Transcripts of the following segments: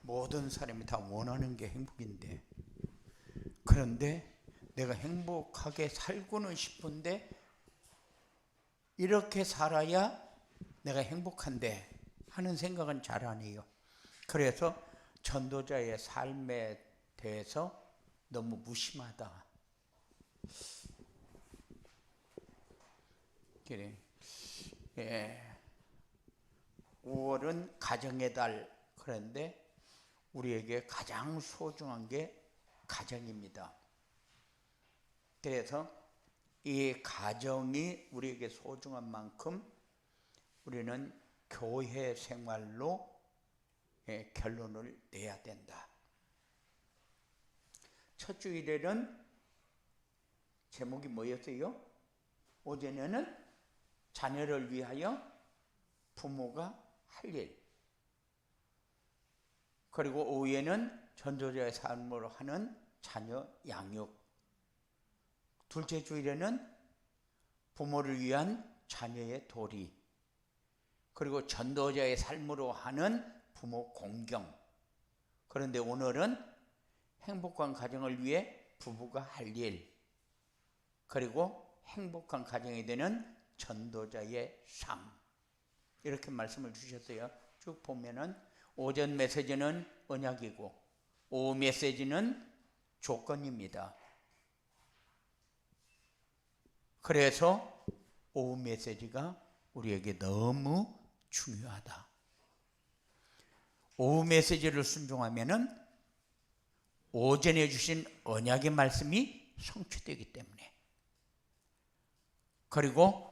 모든 사람이 다 원하는 게 행복인데, 그런데 내가 행복하게 살고는 싶은데 이렇게 살아야 내가 행복한데 하는 생각은 잘 안 해요. 그래서 전도자의 삶에 대해서 너무 무심하다. 그래. 5월은 가정의 달. 그런데 우리에게 가장 소중한 게 가정입니다. 그래서 이 가정이 우리에게 소중한 만큼 우리는 교회 생활로 결론을 내야 된다. 첫 주일에는 제목이 뭐였어요? 오전에는 자녀를 위하여 부모가 할 일, 그리고 오후에는 전도자의 삶으로 하는 자녀 양육, 둘째 주일에는 부모를 위한 자녀의 도리, 그리고 전도자의 삶으로 하는 부모 공경. 그런데 오늘은 행복한 가정을 위해 부부가 할 일, 그리고 행복한 가정이 되는 전도자의 삶, 이렇게 말씀을 주셨어요. 쭉 보면은 오전 메시지는 언약이고 오후 메시지는 조건입니다. 그래서 오후 메시지가 우리에게 너무 중요하다. 오후 메시지를 순종하면은 오전에 주신 언약의 말씀이 성취되기 때문에, 그리고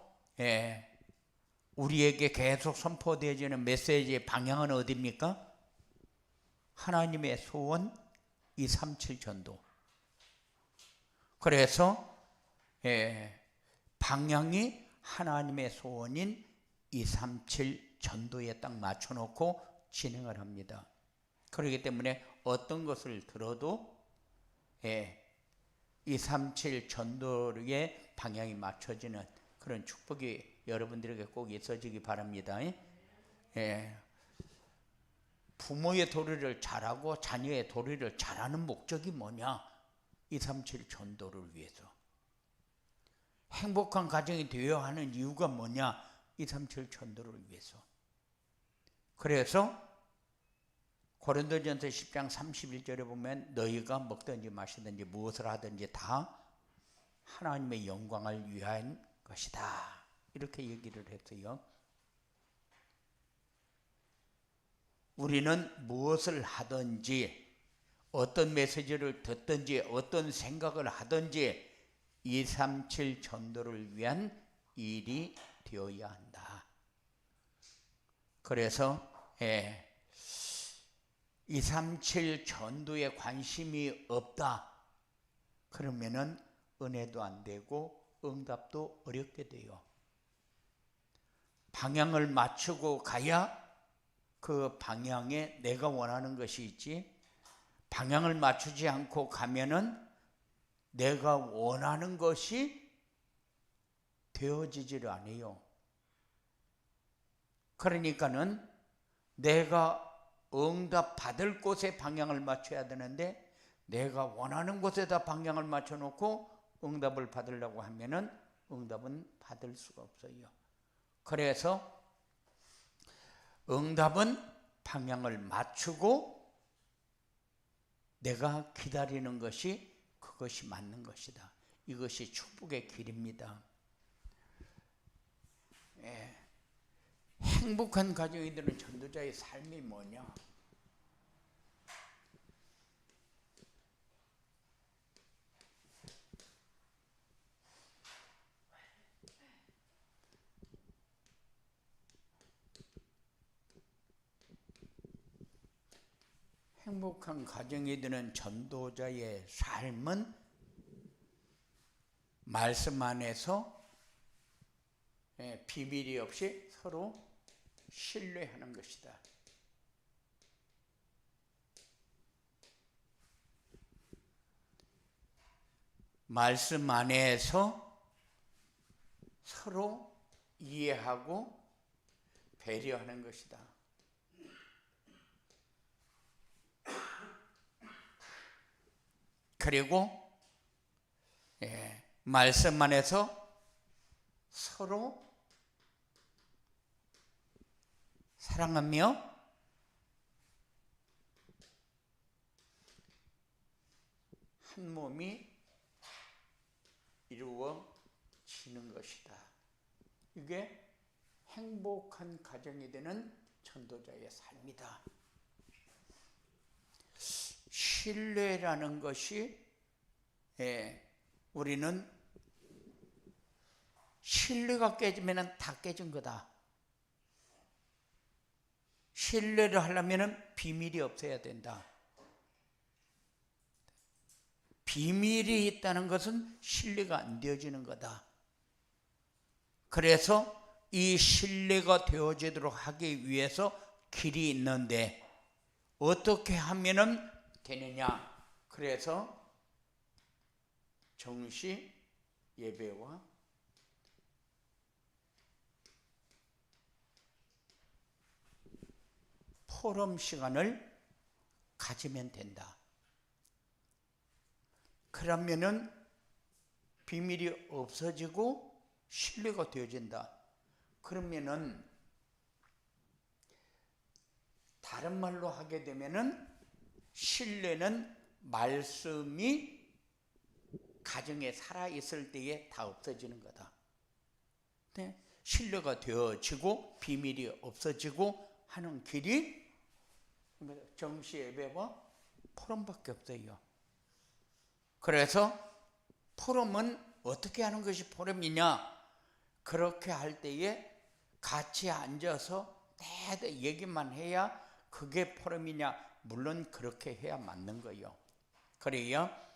우리에게 계속 선포되어지는 메시지의 방향은 어디입니까? 하나님의 소원 237 전도. 그래서 방향이 하나님의 소원인 237 전도에 딱 맞춰놓고 진행을 합니다. 그렇기 때문에 어떤 것을 들어도 237 전도의 방향이 맞춰지는 그런 축복이 여러분들에게 꼭 있어지기 바랍니다. 부모의 도리를 잘하고 자녀의 도리를 잘하는 목적이 뭐냐? 237 전도를 위해서. 행복한 가정이 되어야 하는 이유가 뭐냐? 237 전도를 위해서. 그래서 고린도전서 10장 31절에 보면 너희가 먹든지 마시든지 무엇을 하든지 다 하나님의 영광을 위한 것이다, 이렇게 얘기를 했어요. 우리는 무엇을 하든지 어떤 메시지를 듣든지 어떤 생각을 하든지 237 전도를 위한 일이 되어야 한다. 그래서 237 전도에 관심이 없다 그러면은 은혜도 안 되고 응답도 어렵게 돼요. 방향을 맞추고 가야 그 방향에 내가 원하는 것이 있지, 방향을 맞추지 않고 가면은 내가 원하는 것이 되어지지를 않아요. 그러니까는 내가 응답 받을 곳에 방향을 맞춰야 되는데 내가 원하는 곳에다 방향을 맞춰놓고 응답을 받으려고 하면은 응답은 받을 수가 없어요. 그래서 응답은 방향을 맞추고 내가 기다리는 것이 그것이 맞는 것이다. 이것이 축복의 길입니다. 행복한 가정이 되는 전도자의 삶이 뭐냐? 행복한 가정이 되는 전도자의 삶은 말씀 안에서 비밀이 없이 서로 신뢰하는 것이다. 말씀 안에서 서로 이해하고 배려하는 것이다. 그리고 말씀 안에서 서로 사랑하며 한 몸이 이루어지는 것이다. 이게 행복한 가정이 되는 전도자의 삶이다. 신뢰라는 것이 우리는 신뢰가 깨지면 다 깨진 거다. 신뢰를 하려면 비밀이 없어야 된다. 비밀이 있다는 것은 신뢰가 안 되어지는 거다. 그래서 이 신뢰가 되어지도록 하기 위해서 길이 있는데 어떻게 하면 되느냐? 그래서 정시 예배와 포럼 시간을 가지면 된다. 그러면은 비밀이 없어지고 신뢰가 되어진다. 그러면은 다른 말로 하게 되면은 신뢰는 말씀이 가정에 살아있을 때에 다 없어지는 거다. 네? 신뢰가 되어지고 비밀이 없어지고 하는 길이 정시 예배와 포럼밖에 없어요. 그래서 포럼은 어떻게 하는 것이 포럼이냐? 그렇게 할 때에 같이 앉아서 얘기만 해야 그게 포럼이냐? 물론 그렇게 해야 맞는 거예요. 그래야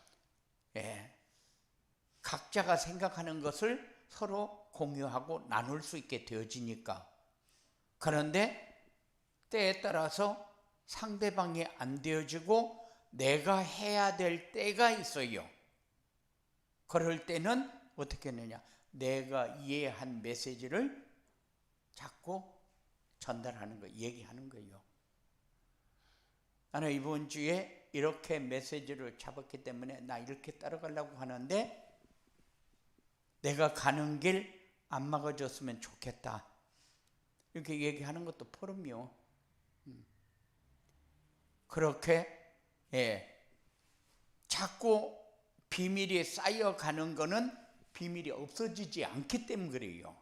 각자가 생각하는 것을 서로 공유하고 나눌 수 있게 되어지니까. 그런데 때에 따라서 상대방이 안 되어지고 내가 해야 될 때가 있어요. 그럴 때는 어떻게 하느냐? 내가 이해한 메시지를 자꾸 전달하는 거예요. 얘기하는 거예요. 나는 이번 주에 이렇게 메시지를 잡았기 때문에 나 이렇게 따라가려고 하는데 내가 가는 길 안 막아줬으면 좋겠다. 이렇게 얘기하는 것도 포럼이요. 그렇게 자꾸 비밀이 쌓여가는 거는 비밀이 없어지지 않기 때문에 그래요.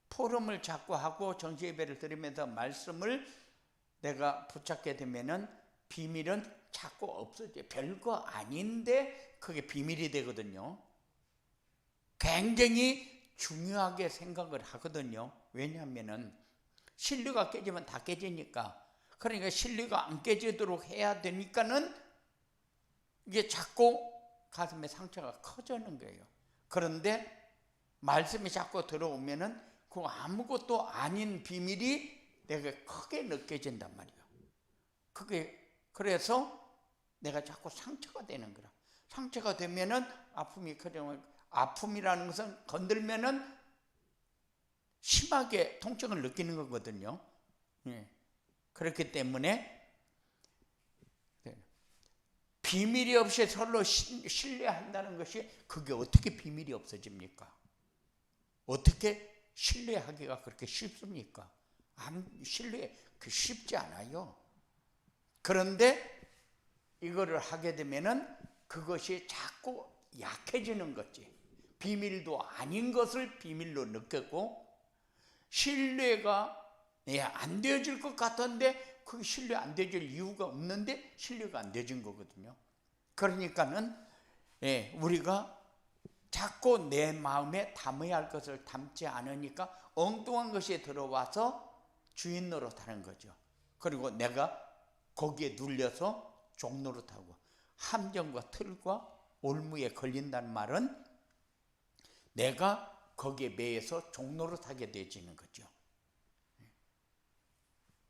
포럼을 자꾸 하고 정시예배를 드리면서 말씀을 내가 붙잡게 되면은 비밀은 자꾸 없어져요. 별거 아닌데 그게 비밀이 되거든요. 굉장히 중요하게 생각을 하거든요. 왜냐하면은 신뢰가 깨지면 다 깨지니까. 그러니까 신뢰가 안 깨지도록 해야 되니까는 이게 자꾸 가슴에 상처가 커지는 거예요. 그런데 말씀이 자꾸 들어오면은 그 아무것도 아닌 비밀이 내가 크게 느껴진단 말이에요. 그래서 내가 자꾸 상처가 되는 거라. 상처가 되면은 아픔이 커지면, 아픔이라는 것은 건들면은 심하게 통증을 느끼는 거거든요. 그렇기 때문에 비밀이 없이 서로 신뢰한다는 것이 그게 어떻게 비밀이 없어집니까? 어떻게 신뢰하기가 그렇게 쉽습니까? 신뢰 쉽지 않아요. 그런데 이거를 하게 되면은 그것이 자꾸 약해지는 거지. 비밀도 아닌 것을 비밀로 느꼈고 신뢰가 안 되어질 것 같은데 그게 신뢰 안 되어질 이유가 없는데 신뢰가 안 되어진 거거든요. 그러니까는 우리가 자꾸 내 마음에 담아야 할 것을 담지 않으니까 엉뚱한 것이 들어와서 주인 노릇하는 거죠. 그리고 내가 거기에 눌려서 종 노릇하고 함정과 틀과 올무에 걸린다는 말은 내가 거기에 매여서 종 노릇하게 되어지는 거죠.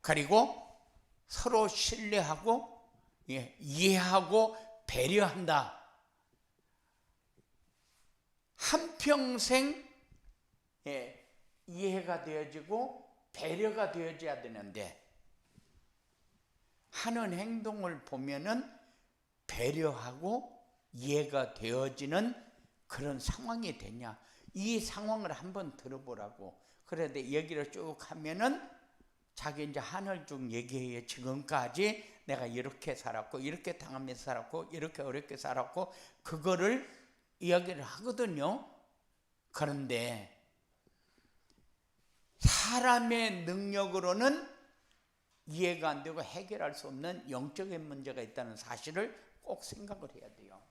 그리고 서로 신뢰하고 이해하고 배려한다. 한평생 이해가 되어지고 배려가 되어져야 되는데 하는 행동을 보면은 배려하고 이해가 되어지는 그런 상황이 되냐, 이 상황을 한번 들어보라고. 그런데 얘기를 쭉 하면은 자기 이제 하늘 중 얘기해요. 지금까지 내가 이렇게 살았고, 이렇게 당하면서 살았고, 이렇게 어렵게 살았고, 그거를 이야기를 하거든요. 그런데 사람의 능력으로는 이해가 안 되고 해결할 수 없는 영적인 문제가 있다는 사실을 꼭 생각을 해야 돼요.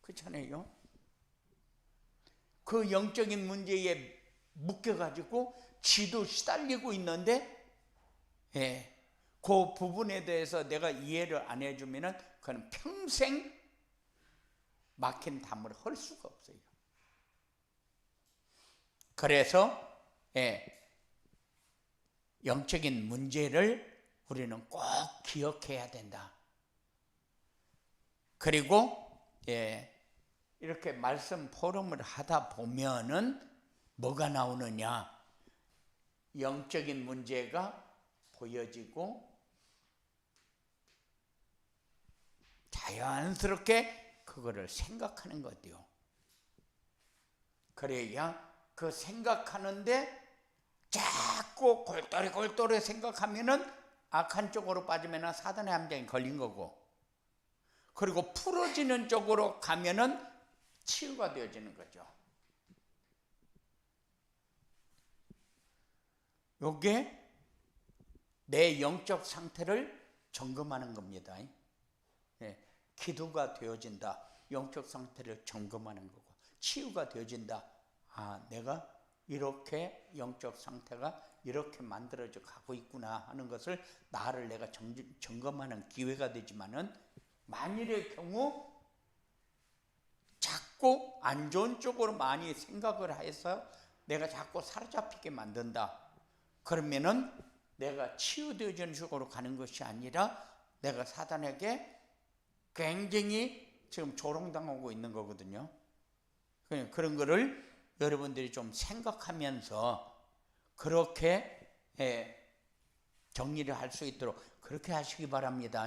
그렇잖아요. 그 영적인 문제에 묶여가지고 지도 시달리고 있는데, 그 부분에 대해서 내가 이해를 안 해주면은 그건 평생 막힌 담을 헐 수가 없어요. 그래서 영적인 문제를 우리는 꼭 기억해야 된다. 그리고 이렇게 말씀 포럼을 하다 보면은 뭐가 나오느냐, 영적인 문제가 보여지고 자연스럽게 그거를 생각하는 거죠. 그래야 그 생각하는데 자꾸 골똘히 생각하면은 악한 쪽으로 빠지면은 사단의 함정에 걸린 거고, 그리고 풀어지는 쪽으로 가면은 치유가 되어지는 거죠. 요게 내 영적 상태를 점검하는 겁니다. 기도가 되어진다. 영적 상태를 점검하는 거고, 치유가 되어진다. 아, 내가 이렇게 영적 상태가 이렇게 만들어져 가고 있구나 하는 것을 나를 내가 점검하는 기회가 되지만은, 만일의 경우 자꾸 안 좋은 쪽으로 많이 생각을 해서 내가 자꾸 사로잡히게 만든다. 그러면은 내가 치유되어지는 쪽으로 가는 것이 아니라 내가 사단에게 굉장히 지금 조롱당하고 있는 거거든요. 그런 거를 여러분들이 좀 생각하면서 그렇게 정리를 할 수 있도록 그렇게 하시기 바랍니다.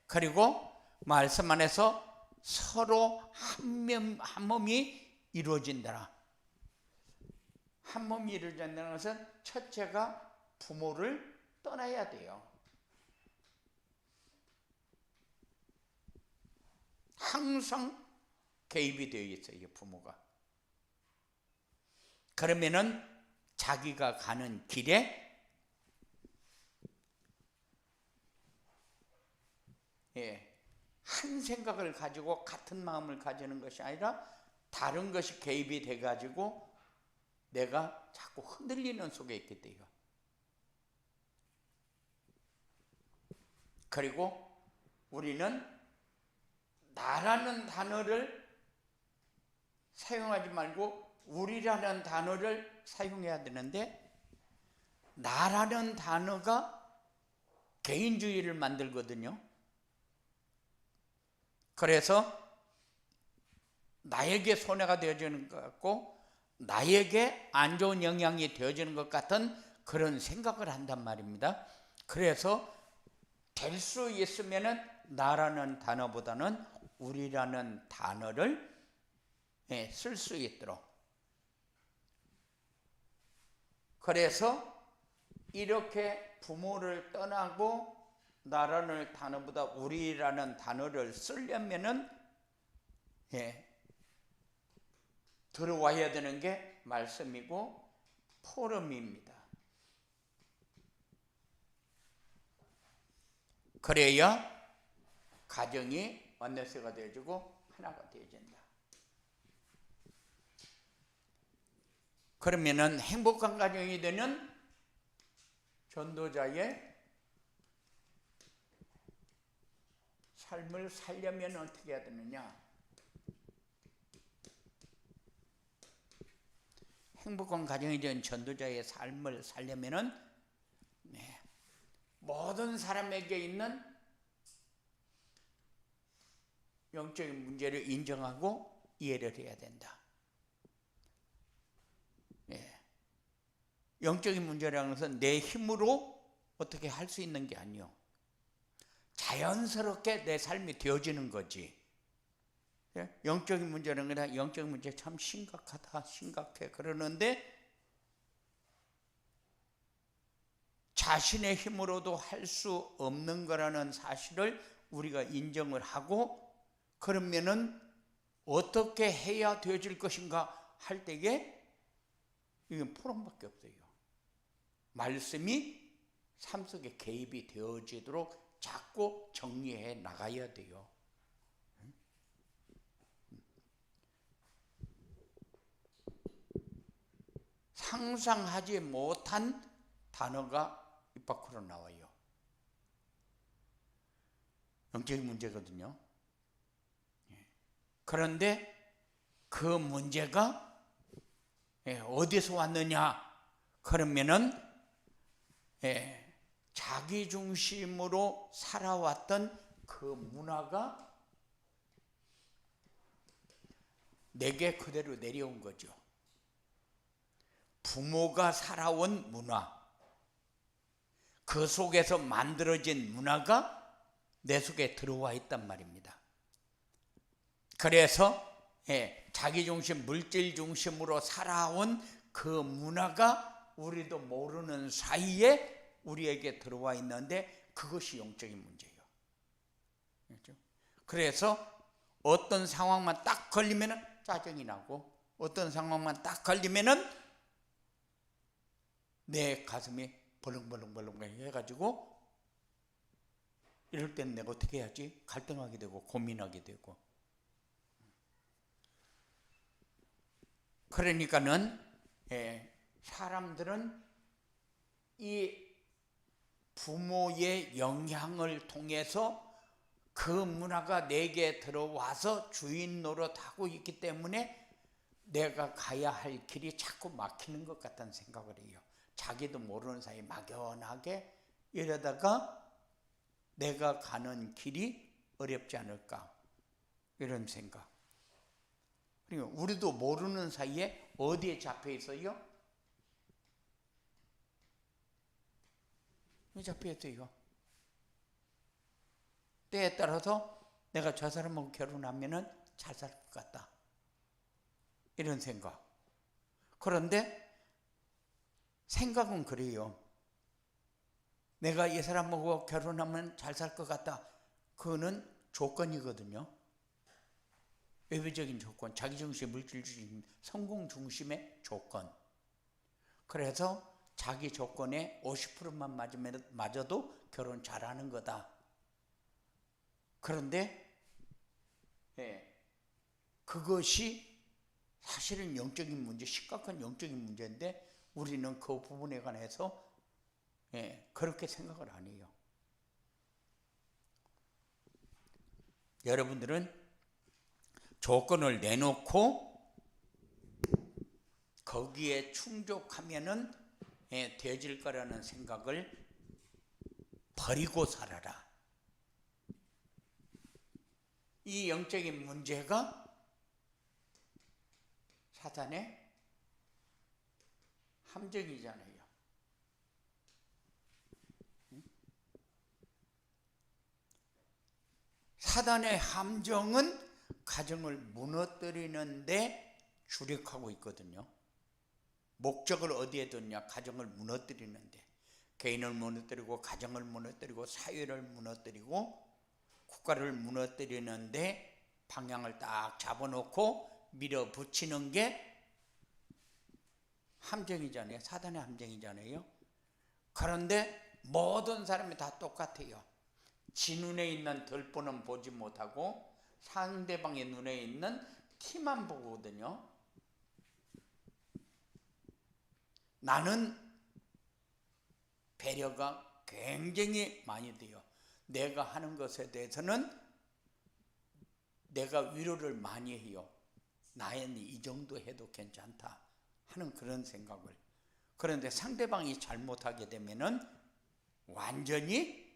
그리고 말씀 안에서 서로 한 몸이 이루어진다. 한 몸이 이루어진다는 것은 첫째가 부모를 떠나야 돼요. 항상 개입이 되어 있어요, 부모가. 그러면은 자기가 가는 길에 한 생각을 가지고 같은 마음을 가지는 것이 아니라 다른 것이 개입이 돼가지고 내가 자꾸 흔들리는 속에 있게 돼요. 그리고 우리는 나라는 단어를 사용하지 말고 우리라는 단어를 사용해야 되는데, 나라는 단어가 개인주의를 만들거든요. 그래서 나에게 손해가 되어지는 것 같고 나에게 안 좋은 영향이 되어지는 것 같은 그런 생각을 한단 말입니다. 그래서 될 수 있으면은 나라는 단어보다는 우리라는 단어를 쓸 수 있도록. 그래서 이렇게 부모를 떠나고 나라는 단어보다 우리라는 단어를 쓰려면은 들어와야 되는 게 말씀이고 포럼입니다. 그래야 가정이 원네스가 되어지고 하나가 되어진다. 그러면은 행복한 가정이 되는 전도자의 삶을 살려면 어떻게 해야 되느냐? 행복한 가정이 된 전도자의 삶을 살려면은 모든 사람에게 있는 영적인 문제를 인정하고 이해를 해야 된다. 영적인 문제라는 것은 내 힘으로 어떻게 할 수 있는 게 아니요. 자연스럽게 내 삶이 되어지는 거지. 영적인 문제는 그냥 영적인 문제 참 심각하다, 심각해 그러는데 자신의 힘으로도 할 수 없는 거라는 사실을 우리가 인정을 하고, 그러면은 어떻게 해야 되어질 것인가 할 때에 이건 포럼밖에 없어요. 말씀이 삶 속에 개입이 되어지도록 자꾸 정리해 나가야 돼요. 상상하지 못한 단어가 입 밖으로 나와요. 영적인 문제거든요. 그런데 그 문제가 어디서 왔느냐? 그러면은 자기 중심으로 살아왔던 그 문화가 내게 그대로 내려온 거죠. 부모가 살아온 문화, 그 속에서 만들어진 문화가 내 속에 들어와 있단 말입니다. 그래서 자기 중심, 물질 중심으로 살아온 그 문화가 우리도 모르는 사이에 우리에게 들어와 있는데 그것이 영적인 문제예요. 그래서 어떤 상황만 딱 걸리면 짜증이 나고, 어떤 상황만 딱 걸리면 내 가슴이 벌렁벌렁 해가지고, 이럴 땐 내가 어떻게 해야지? 갈등하게 되고 고민하게 되고. 그러니까는 사람들은 이 부모의 영향을 통해서 그 문화가 내게 들어와서 주인 노릇하고 있기 때문에 내가 가야 할 길이 자꾸 막히는 것 같다는 생각을 해요. 자기도 모르는 사이에 막연하게 이러다가 내가 가는 길이 어렵지 않을까, 이런 생각. 그러니까 우리도 모르는 사이에 어디에 잡혀 있어요? 잡혀 있어요. 때에 따라서 내가 저 사람하고 결혼하면은 잘 살 것 같다, 이런 생각. 그런데 생각은 그래요. 내가 이 사람하고 결혼하면 잘 살 것 같다. 그거는 조건이거든요. 외부적인 조건, 자기중심, 물질중심, 성공중심의 조건. 그래서 자기 조건에 50%만 맞아도 결혼 잘하는 거다. 그런데 그것이 사실은 영적인 문제, 심각한 영적인 문제인데 우리는 그 부분에 관해서 그렇게 생각을 안 해요. 여러분들은 조건을 내놓고 거기에 충족하면은 되어질 거라는 생각을 버리고 살아라. 이 영적인 문제가 사탄의 함정이잖아요. 사탄의 함정은 가정을 무너뜨리는데 주력하고 있거든요. 목적을 어디에 뒀냐? 가정을 무너뜨리는데. 개인을 무너뜨리고 가정을 무너뜨리고 사회를 무너뜨리고 국가를 무너뜨리는데 방향을 딱 잡아놓고 밀어붙이는 게 함정이잖아요. 사단의 함정이잖아요. 그런데 모든 사람이 다 똑같아요. 지 눈에 있는 들보는 보지 못하고 상대방의 눈에 있는 티만 보거든요. 나는 배려가 굉장히 많이 돼요. 내가 하는 것에 대해서는 내가 위로를 많이 해요. 나는 이 정도 해도 괜찮다 하는 그런 생각을. 그런데 상대방이 잘못하게 되면은 완전히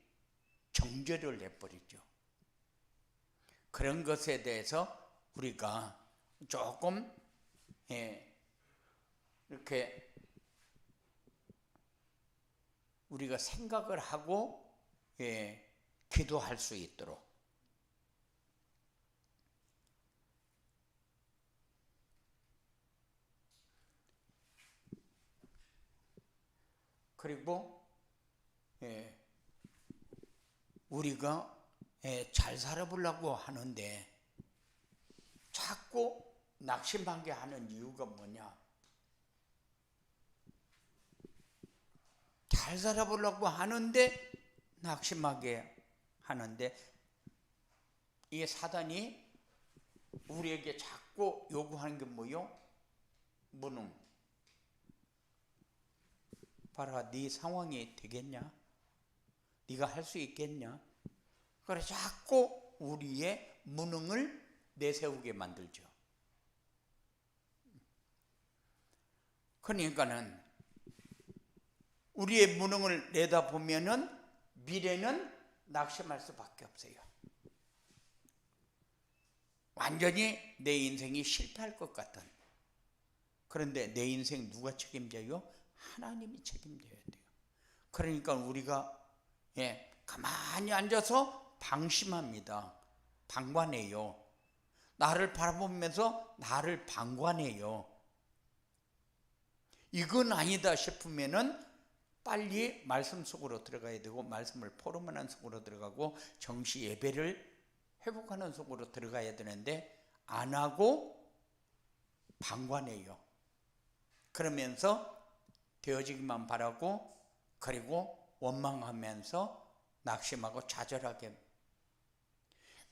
정죄를 내버리죠. 그런 것에 대해서 우리가 조금 이렇게 우리가 생각을 하고 기도할 수 있도록. 그리고 우리가 잘 살아보려고 하는데 자꾸 낙심하게 하는 이유가 뭐냐? 잘 살아보려고 하는데 낙심하게 하는데, 이 사단이 우리에게 자꾸 요구하는 게 뭐요? 무능. 봐라, 네 상황이 되겠냐? 네가 할 수 있겠냐? 그래 자꾸 우리의 무능을 내세우게 만들죠. 그러니까는 우리의 무능을 내다보면은 미래는 낙심할 수밖에 없어요. 완전히 내 인생이 실패할 것 같은. 그런데 내 인생 누가 책임져요? 하나님이 책임져야 돼요. 그러니까 우리가 가만히 앉아서 방심합니다. 방관해요. 나를 바라보면서 나를 방관해요. 이건 아니다 싶으면은 빨리 말씀 속으로 들어가야 되고, 말씀을 포럼하는 속으로 들어가고, 정시 예배를 회복하는 속으로 들어가야 되는데 안 하고 방관해요. 그러면서 되어지기만 바라고, 그리고 원망하면서 낙심하고 좌절하게.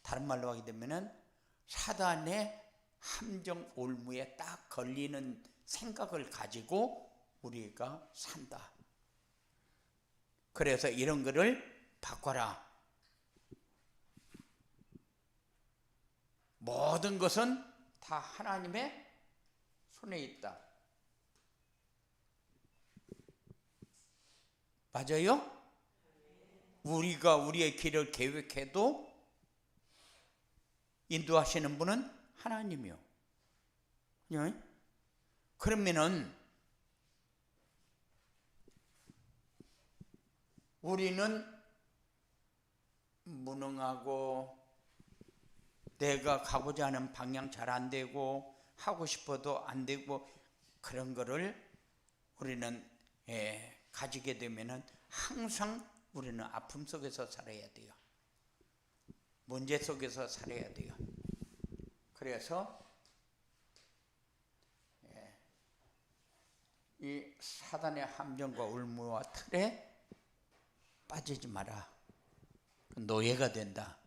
다른 말로 하게 되면은 사단의 함정 올무에 딱 걸리는 생각을 가지고 우리가 산다. 그래서 이런 거를 바꿔라. 모든 것은 다 하나님의 손에 있다. 맞아요? 우리가 우리의 길을 계획해도 인도하시는 분은 하나님이요. 그러면은 우리는 무능하고 내가 가고자 하는 방향 잘 안 되고 하고 싶어도 안 되고, 그런 거를 우리는 가지게 되면은 항상 우리는 아픔 속에서 살아야 돼요. 문제 속에서 살아야 돼요. 그래서 이 사단의 함정과 울무와 틀에 빠지지 마라. 노예가 된다.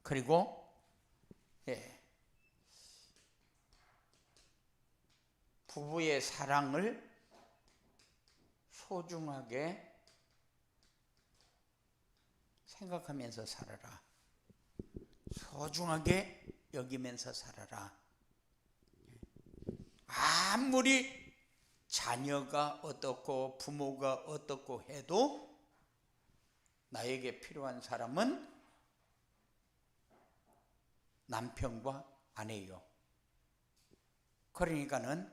그리고 부부의 사랑을 소중하게 생각하면서 살아라. 소중하게 여기면서 살아라. 아무리 자녀가 어떻고 부모가 어떻고 해도 나에게 필요한 사람은 남편과 아내요. 그러니까는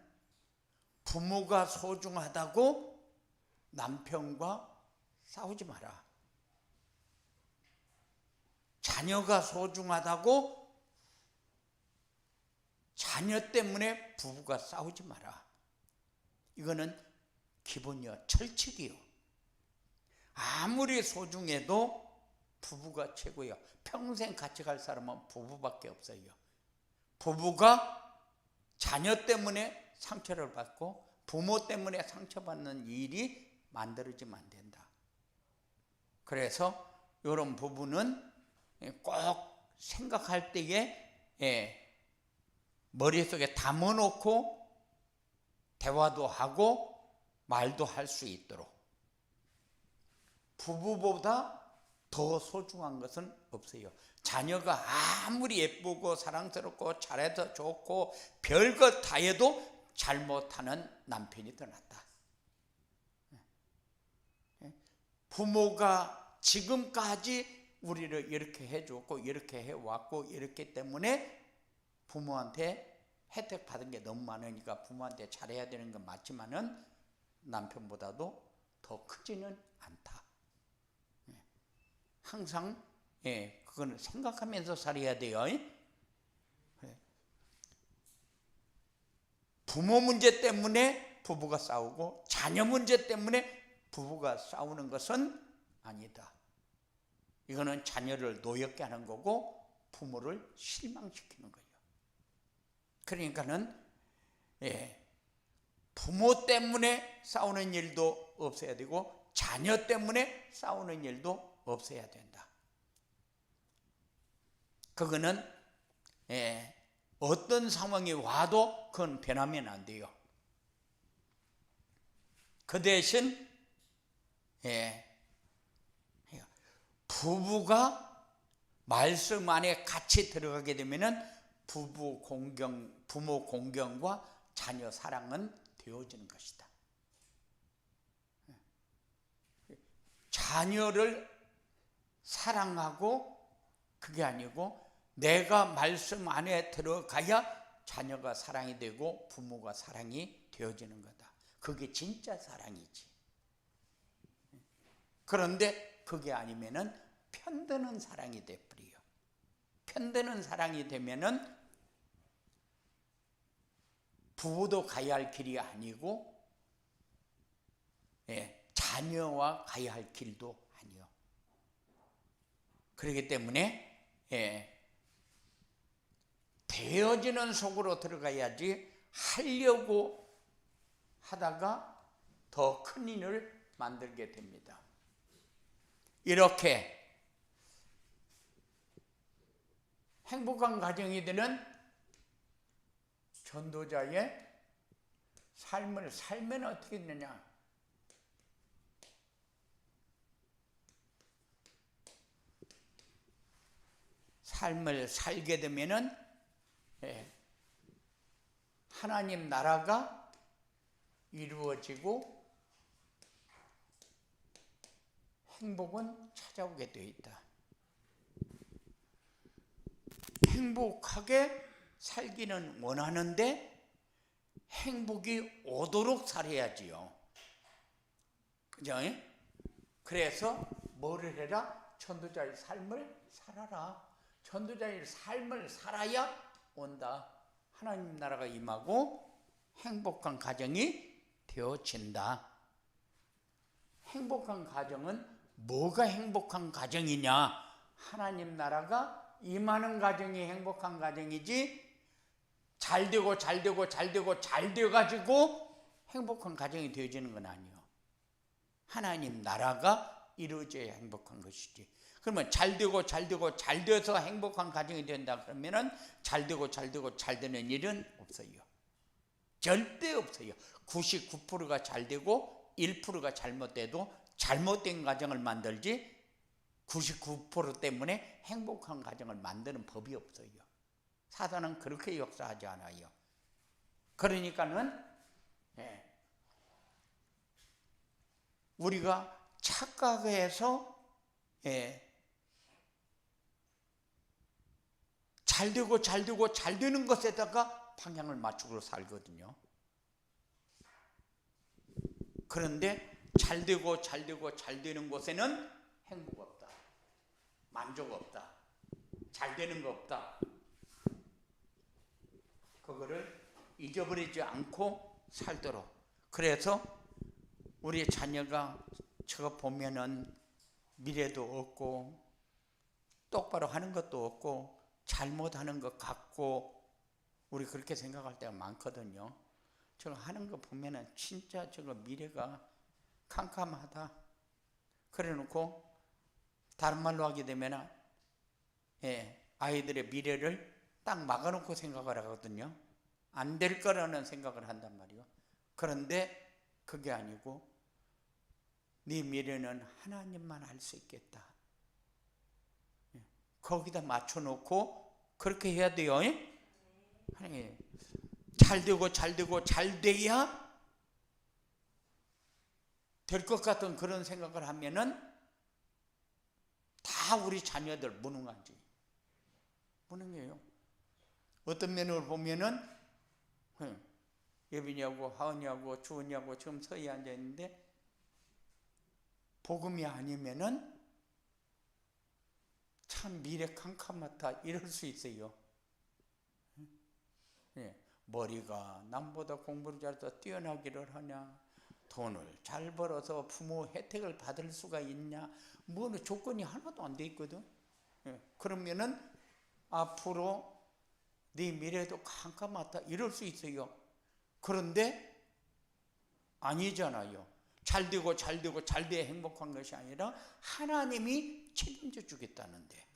부모가 소중하다고 남편과 싸우지 마라. 자녀가 소중하다고 자녀 때문에 부부가 싸우지 마라. 이거는 기본이요, 철칙이요. 아무리 소중해도 부부가 최고예요. 평생 같이 갈 사람은 부부밖에 없어요. 부부가 자녀 때문에 상처를 받고 부모 때문에 상처받는 일이 만들어지면 안 된다. 그래서 이런 부분은 꼭 생각할 때에 머릿속에 담아놓고 대화도 하고 말도 할 수 있도록. 부부보다 더 소중한 것은 없어요. 자녀가 아무리 예쁘고 사랑스럽고 잘해서 좋고 별것 다 해도 잘못하는 남편이 더 낫다. 부모가 지금까지 우리를 이렇게 해줬고 이렇게 해왔고 이렇기 때문에 부모한테 혜택 받은 게 너무 많으니까 부모한테 잘해야 되는 건 맞지만은 남편보다도 더 크지는 않다. 항상 그거는 생각하면서 살아야 돼요. 부모 문제 때문에 부부가 싸우고 자녀 문제 때문에 부부가 싸우는 것은 아니다. 이거는 자녀를 노엽게 하는 거고 부모를 실망시키는 거예요. 그러니까는 부모 때문에 싸우는 일도 없어야 되고 자녀 때문에 싸우는 일도 없어야 된다. 그거는 어떤 상황이 와도 그건 변하면 안 돼요. 그 대신 부부가 말씀 안에 같이 들어가게 되면은 부모 공경과 자녀 사랑은 되어지는 것이다. 자녀를 사랑하고 그게 아니고 내가 말씀 안에 들어가야 자녀가 사랑이 되고 부모가 사랑이 되어지는 거다. 그게 진짜 사랑이지. 그런데 그게 아니면은 편드는 사랑이 돼버려요. 편드는 사랑이 되면은 부부도 가야 할 길이 아니고 자녀와 가야 할 길도 아니요. 그렇기 때문에 되어지는 속으로 들어가야지 하려고 하다가 더 큰 일을 만들게 됩니다. 이렇게 행복한 가정이 되는 전도자의 삶을 살면 어떻게 되느냐? 삶을 살게 되면은 하나님 나라가 이루어지고 행복은 찾아오게 되어 있다. 행복하게 살기는 원하는데 행복이 오도록 살아야지요. 그죠? 그래서 뭐를 해라? 전도자의 삶을 살아라. 전도자의 삶을 살아야 온다. 하나님 나라가 임하고 행복한 가정이 되어진다. 행복한 가정은 뭐가 행복한 가정이냐? 하나님 나라가 임하는 가정이 행복한 가정이지 잘되고 잘돼가지고 행복한 가정이 되어지는 건 아니에요. 하나님 나라가 이루어져야 행복한 것이지. 그러면 잘돼서 행복한 가정이 된다 그러면은 잘되고 잘되는 일은 없어요. 절대 없어요. 99%가 잘되고 1%가 잘못돼도 잘못된 가정을 만들지 99% 때문에 행복한 가정을 만드는 법이 없어요. 사단은 그렇게 역사하지 않아요. 그러니까는 우리가 착각해서 잘 되는 것에다가 방향을 맞추고 살거든요. 그런데 잘 되는 곳에는 행복 없다. 만족 없다. 잘 되는 거 없다. 그거를 잊어버리지 않고 살도록. 그래서 우리 자녀가 저거 보면은 미래도 없고 똑바로 하는 것도 없고 잘못하는 것 같고 우리 그렇게 생각할 때가 많거든요. 저거 하는 거 보면은 진짜 저거 미래가 캄캄하다. 그래 놓고 다른 말로 하게 되면 아이들의 미래를 딱 막아놓고 생각을 하거든요. 안 될 거라는 생각을 한단 말이에요. 그런데 그게 아니고 네 미래는 하나님만 알 수 있겠다. 거기다 맞춰놓고 그렇게 해야 돼요. 잘 돼야 될 것 같은 그런 생각을 하면은 다 우리 자녀들 무능해요. 어떤 면으로 보면은 예빈이하고 하은이하고 주은이하고 지금 서희 앉아 있는데 복음이 아니면은 참 미래 캄캄하다 이럴 수 있어요. 예, 머리가 남보다 공부를 잘해서 뛰어나기를 하냐, 돈을 잘 벌어서 부모 혜택을 받을 수가 있냐, 뭐는 조건이 하나도 안 돼 있거든. 예, 그러면은 앞으로 네 미래도 캄캄하다 이럴 수 있어요. 그런데 아니잖아요. 잘 되고 돼야 행복한 것이 아니라 하나님이 책임져 주겠다는데,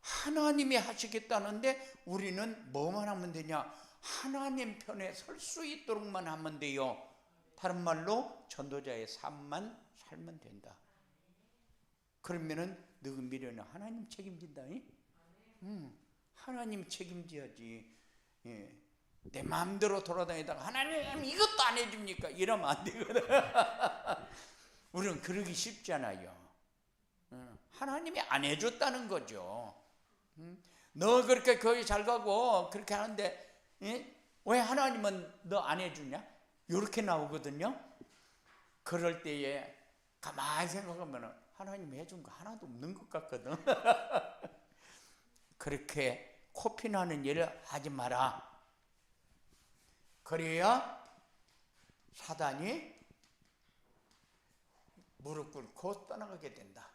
하나님이 하시겠다는데 우리는 뭐만 하면 되냐? 하나님 편에 설 수 있도록만 하면 돼요. 다른 말로 전도자의 삶만 살면 된다. 그러면은 너 미래는 하나님 책임진다. 하나님 책임져야지. 예. 내 마음대로 돌아다니다가 하나님 이것도 안 해줍니까? 이러면 안 되거든. 우리는 그러기 쉽잖아요. 하나님이 안 해줬다는 거죠. 너 그렇게 거기 잘 가고 그렇게 하는데 왜 하나님은 너 안 해주냐? 이렇게 나오거든요. 그럴 때에 가만히 생각하면 하나님이 해준 거 하나도 없는 것 같거든. 그렇게 코피나는 일을 하지 마라. 그래야 사단이 무릎 꿇고 떠나가게 된다.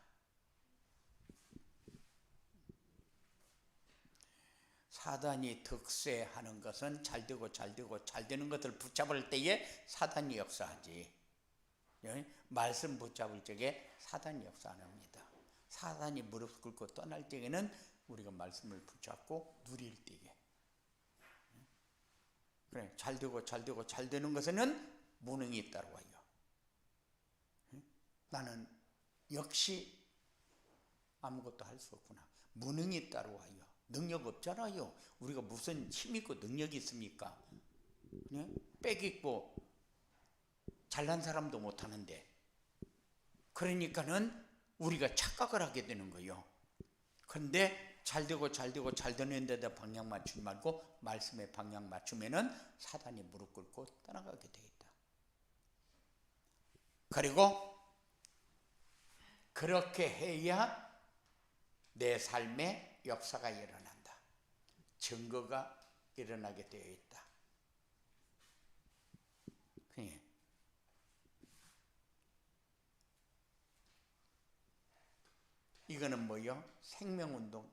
사단이 득세하는 것은 잘 되는 것을 붙잡을 때에 사단이 역사하지. 말씀 붙잡을 적에 사단이 역사 안 합니다. 사단이 무릎 꿇고 떠날 때에는 우리가 말씀을 붙잡고 누릴 때에. 그래, 잘 되는 것에는 무능이 따라와요. 나는 역시 아무것도 할 수 없구나. 무능이 따라와요. 능력 없잖아요. 우리가 무슨 힘 있고 능력이 있습니까? 빽 있고 잘난 사람도 못하는데. 그러니까는 우리가 착각을 하게 되는 거예요. 그런데 잘 되는 데다 방향 맞추지 말고 말씀에 방향 맞추면은 사단이 무릎 꿇고 떠나가게 되어 있다. 그리고 그렇게 해야 내 삶에 역사가 일어난다. 증거가 일어나게 되어 있다. 이거는 뭐요? 생명운동이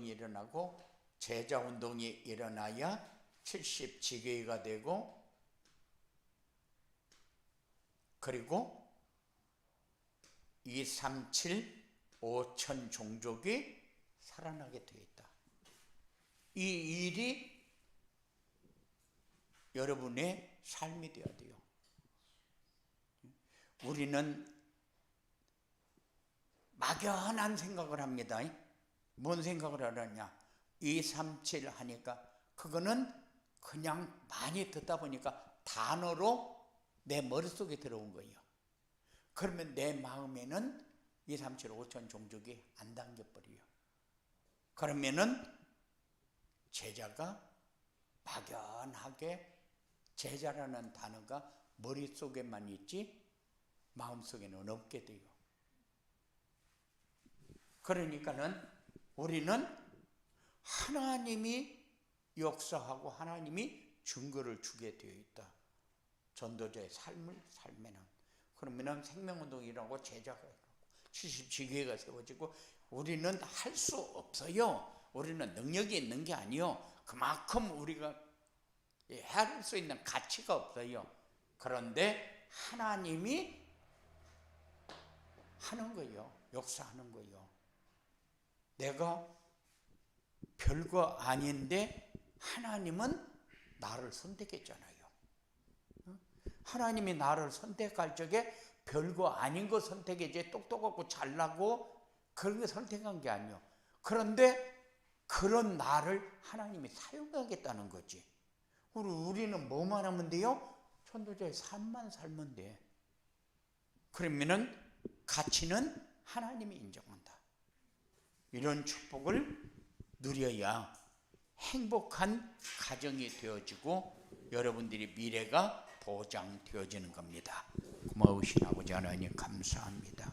일어나고 제자운동이 일어나야 70지계가 되고, 그리고 237 5천 종족이 살아나게 되어 있다. 이 일이 여러분의 삶이 되어야 돼요. 우리는 막연한 생각을 합니다. 뭔 생각을 하느냐? 237 하니까 그거는 그냥 많이 듣다 보니까 단어로 내 머릿속에 들어온 거예요. 그러면 내 마음에는 237 5천 종족이 안 담겨버려요. 그러면은 제자가 막연하게 제자라는 단어가 머릿속에만 있지 마음속에는 없게 돼요. 그러니까는 우리는 하나님이 역사하고 하나님이 증거를 주게 되어 있다. 전도자의 삶을 살면은. 그러면은 생명운동이라고 제자가 있고 70지계가 세워지고, 우리는 할 수 없어요. 우리는 능력이 있는 게 아니요. 그만큼 우리가 할 수 있는 가치가 없어요. 그런데 하나님이 하는 거예요. 역사하는 거예요. 내가 별거 아닌데 하나님은 나를 선택했잖아요. 하나님이 나를 선택할 적에 별거 아닌 거 선택했지 똑똑하고 잘나고 그런 거 선택한 게 아니에요. 그런데 그런 나를 하나님이 사용하겠다는 거지. 우리는 뭐만 하면 돼요? 전도자의 삶만 살면 돼. 그러면은 가치는 하나님이 인정한다. 이런 축복을 누려야 행복한 가정이 되어지고 여러분들의 미래가 보장되어지는 겁니다. 고마우신 아버지 하나님 감사합니다.